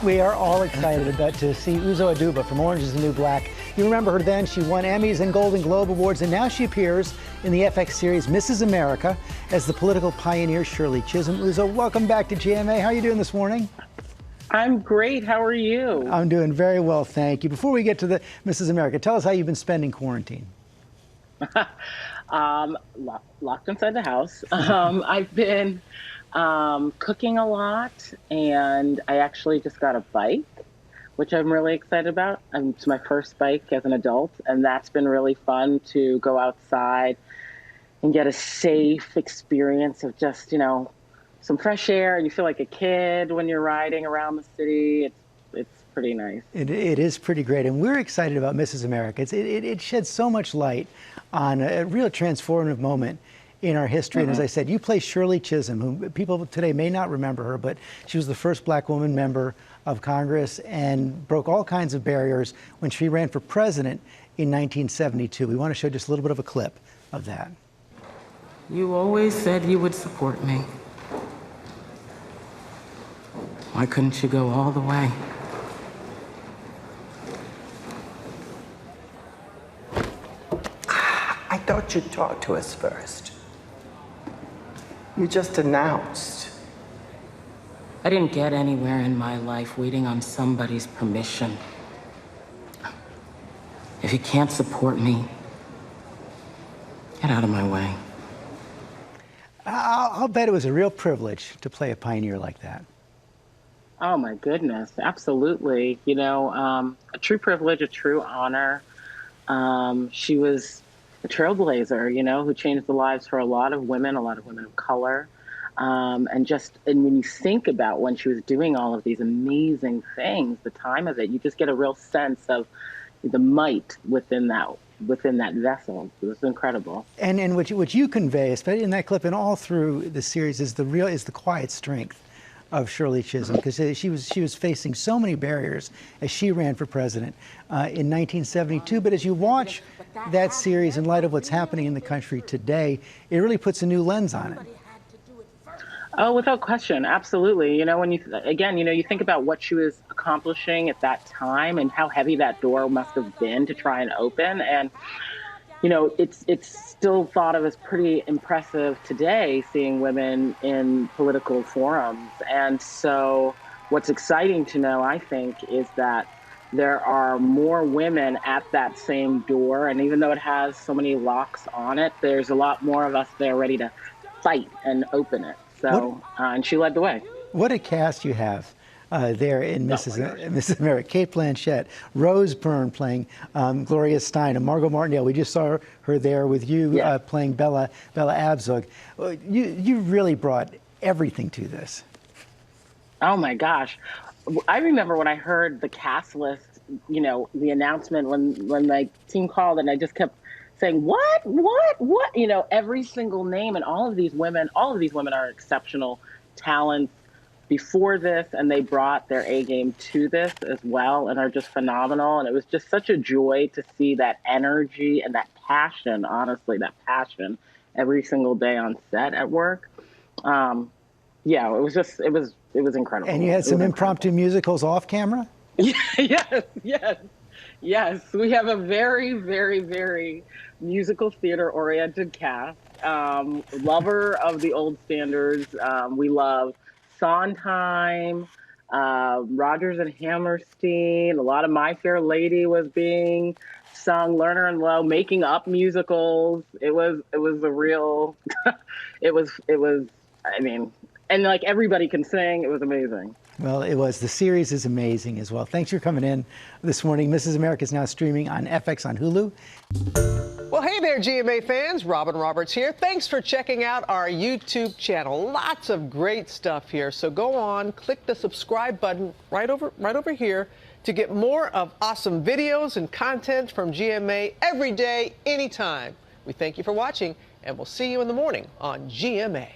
We are all excited about to see Uzo Aduba from Orange is the New Black. You remember her then, she won Emmys and Golden Globe Awards, and now she appears in the FX series Mrs. America as the political pioneer Shirley Chisholm. Uzo, welcome back to GMA. How are you doing this morning? I'm great. How are you? I'm doing very well, thank you. Before we get to the Mrs. America, tell us how you've been spending quarantine. Locked inside the house. I've been cooking a lot, and I actually just got a bike, which I'm really excited about. It's my first bike as an adult, and that's been really fun to go outside and get a safe experience of just, some fresh air, and you feel like a kid when you're riding around the city. It's pretty nice. It is pretty great, and we're excited about Mrs. America. It sheds so much light on a real transformative moment in our history. And as I said, you play Shirley Chisholm, who people today may not remember her, but she was the first black woman member of Congress and broke all kinds of barriers when she ran for president in 1972. We want to show just a little bit of a clip of that. You always said you would support me. Why couldn't you go all the way? I thought you'd talk to us first. You just announced. I didn't get anywhere in my life waiting on somebody's permission. If you can't support me, get out of my way. I'll bet it was a real privilege to play a pioneer like that. Oh my goodness, absolutely. A true privilege, a true honor. She was a trailblazer, who changed the lives for a lot of women of color. And when you think about when she was doing all of these amazing things, the time of it, you just get a real sense of the might within that vessel. It was incredible. And what you convey, especially in that clip and all through the series, is the quiet strength of Shirley Chisholm, because she was facing so many barriers as she ran for president in 1972. But as you watch that series in light of what's happening in the country today, it really puts a new lens on it. Oh, without question, absolutely. When you think about what she was accomplishing at that time and how heavy that door must have been to try and open, and it's still thought of as pretty impressive today, seeing women in political forums. And so what's exciting to know, I think, is that there are more women at that same door. And even though it has so many locks on it, there's a lot more of us there ready to fight and open it. So, and she led the way. What a cast you have there in Mrs. America. Cate Blanchett, Rose Byrne playing Gloria Steinem, Margot Martindale. We just saw her there with you playing Bella Abzug. You really brought everything to this. Oh my gosh. I remember when I heard the cast list, the announcement when my team called, and I just kept saying, what, every single name, and all of these women are exceptional talents before this, and they brought their A game to this as well and are just phenomenal. And it was just such a joy to see that energy and that passion, honestly, every single day on set at work. It was incredible. And you had some impromptu musicals off camera? Yes. We have a very, very, very musical theater-oriented cast. Lover of the old standards. We love Sondheim, Rodgers and Hammerstein. A lot of My Fair Lady was being sung, Lerner and Lowe, making up musicals. It was a real, and like everybody can sing. It was amazing. Well, it was. The series is amazing as well. Thanks for coming in this morning. Mrs. America is now streaming on FX on Hulu. Well, hey there, GMA fans. Robin Roberts here. Thanks for checking out our YouTube channel. Lots of great stuff here. So go on, click the subscribe button right over here to get more of awesome videos and content from GMA every day, anytime. We thank you for watching, and we'll see you in the morning on GMA.